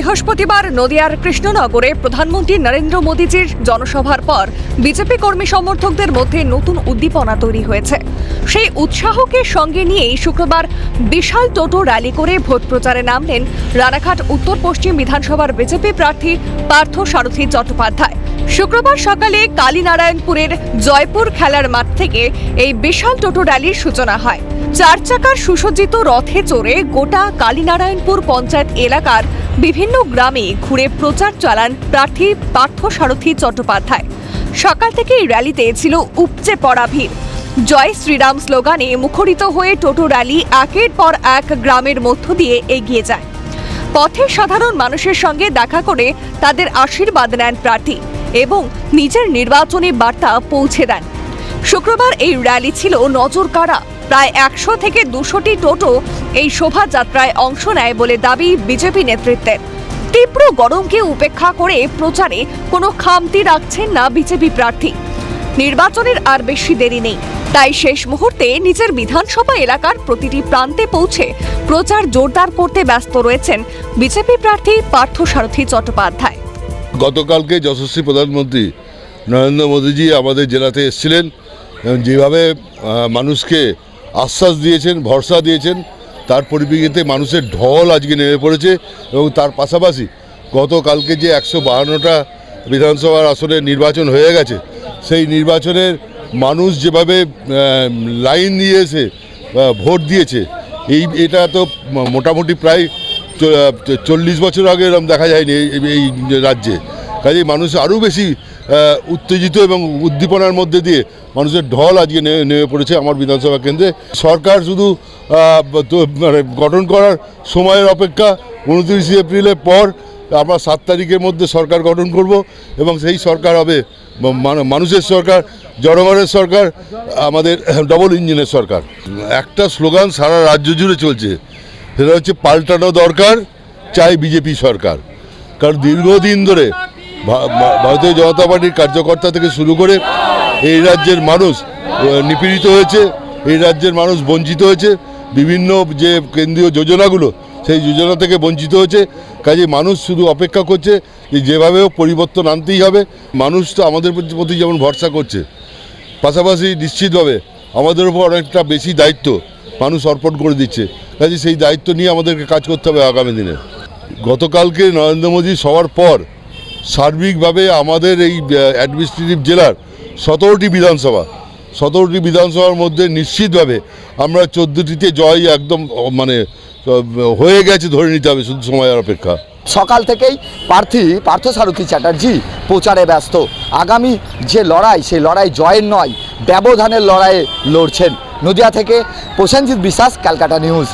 বৃহস্পতিবার নদিয়ার কৃষ্ণনগরে প্রধানমন্ত্রী নরেন্দ্র মোদীজির জনসভার পর বিজেপি কর্মী সমর্থকদের মধ্যে নতুন উদ্দীপনা তৈরি হয়েছে। সেই উৎসাহকে সঙ্গে নিয়েই শুক্রবার বিশাল টোটো র্যালি করে ভোট প্রচারে নামলেন রানাঘাট উত্তর পশ্চিম বিধানসভার বিজেপি প্রার্থী পার্থ সারথী চট্টোপাধ্যায়। শুক্রবার সকালে কালীনারায়ণপুরের জয়পুর খেলার মাঠ থেকে এই বিশাল টোটো র্যালির সূচনা হয়। 4 চাকার সুসজ্জিত রথে চড়ে গোটা কালীনারায়ণপুর পঞ্চায়েত এলাকার বিভিন্ন গ্রামে ঘুরে প্রচার চালান প্রার্থী পার্থ সারথী চট্টোপাধ্যায়। সকাল থেকেই র্যালিতে ছিল উপচে পড়া ভিড়। জয় শ্রীরাম স্লোগানে মুখরিত হয়ে টোটো র্যালি একের পর এক গ্রামের মধ্য দিয়ে এগিয়ে যায়। পথে সাধারণ মানুষের সঙ্গে দেখা করে তাদের আশীর্বাদ নেন প্রার্থী এবং নিজের নির্বাচনী বার্তা পৌঁছে দেন। শুক্রবার এই র্যালি ছিল নজর কাড়া। প্রায় 100 থেকে 200টি টোটো এই শোভাযাত্রায় অংশ নেয় বলে দাবি বিজেপি নেতৃত্বের। তীব্র গরমকে উপেক্ষা করে প্রচারে কোনো খামতি রাখছেন না বিজেপি প্রার্থী। নির্বাচনের আর বেশি দেরি নেই, তাই শেষ মুহূর্তে নিজের বিধানসভা এলাকার প্রতিটি প্রান্তে পৌঁছে প্রচার জোরদার করতে ব্যস্ত রয়েছেন বিজেপি প্রার্থী পার্থ সারথী চট্টোপাধ্যায়। গতকালকে যশস্বী প্রধানমন্ত্রী নরেন্দ্র মোদীজি আমাদের জেলাতে এসেছিলেন, যেভাবে মানুষকে আশ্বাস দিয়েছেন, ভরসা দিয়েছেন, তার পরিপ্রেক্ষিতে মানুষের ঢল আজকে নেমে পড়েছে। এবং তার পাশাপাশি গতকালকে যে 152টা বিধানসভার আসনে নির্বাচন হয়ে গেছে, সেই নির্বাচনের মানুষ যেভাবে লাইন দিয়ে এসে ভোট দিয়েছে, এটা তো মোটামুটি প্রায় 40 বছর আগে এরকম দেখা যায়নি এই রাজ্যে। কাজেই মানুষ আরও বেশি উত্তেজিত এবং উদ্দীপনার মধ্যে দিয়ে মানুষের ঢল আজকে নেমে পড়েছে আমার বিধানসভা কেন্দ্রে। সরকার শুধু মানে গঠন করার সময়ের অপেক্ষা। 29 এপ্রিলের পর আমরা 7 তারিখের মধ্যে সরকার গঠন করব এবং সেই সরকার হবে মানুষের সরকার, জনগণের সরকার, আমাদের ডবল ইঞ্জিনের সরকার। একটা স্লোগান সারা রাজ্য জুড়ে চলছে, সেটা হচ্ছে পাল্টানো দরকার, চাই বিজেপি সরকার। কারণ দীর্ঘদিন ধরে ভারতীয় জনতা পার্টির কার্যকর্তা থেকে শুরু করে এই রাজ্যের মানুষ নিপীড়িত হয়েছে, এই রাজ্যের মানুষ বঞ্চিত হয়েছে। বিভিন্ন যে কেন্দ্রীয় যোজনাগুলো, সেই যোজনা থেকে বঞ্চিত হয়েছে। কাজে মানুষ শুধু অপেক্ষা করছে যে যেভাবেও পরিবর্তন আনতেই হবে। মানুষ তো আমাদের প্রতি যেমন ভরসা করছে, পাশাপাশি নিশ্চিতভাবে আমাদের উপর অনেকটা বেশি দায়িত্ব মানুষ অর্পণ করে দিচ্ছে। কাজে সেই দায়িত্ব নিয়ে আমাদেরকে কাজ করতে হবে আগামী দিনে। গতকালকে নরেন্দ্র মোদী সভার পর সার্বিকভাবে আমাদের এই অ্যাডমিনিস্ট্রেটিভ জেলার 17টি বিধানসভার মধ্যে নিশ্চিতভাবে আমরা 14টিতে জয় একদম মানে হয়ে গেছে ধরে নিতে হবে, শুধু সময়ের অপেক্ষা। সকাল থেকেই প্রার্থী পার্থ সারথী চ্যাটার্জি প্রচারে ব্যস্ত। আগামী যে লড়াই, সেই লড়াই জয়ের নয়, ব্যবধানের লড়াইয়ে লড়ছেন। নদিয়া থেকে প্রসেনজিৎ বিশ্বাস, ক্যালকাটা নিউজ।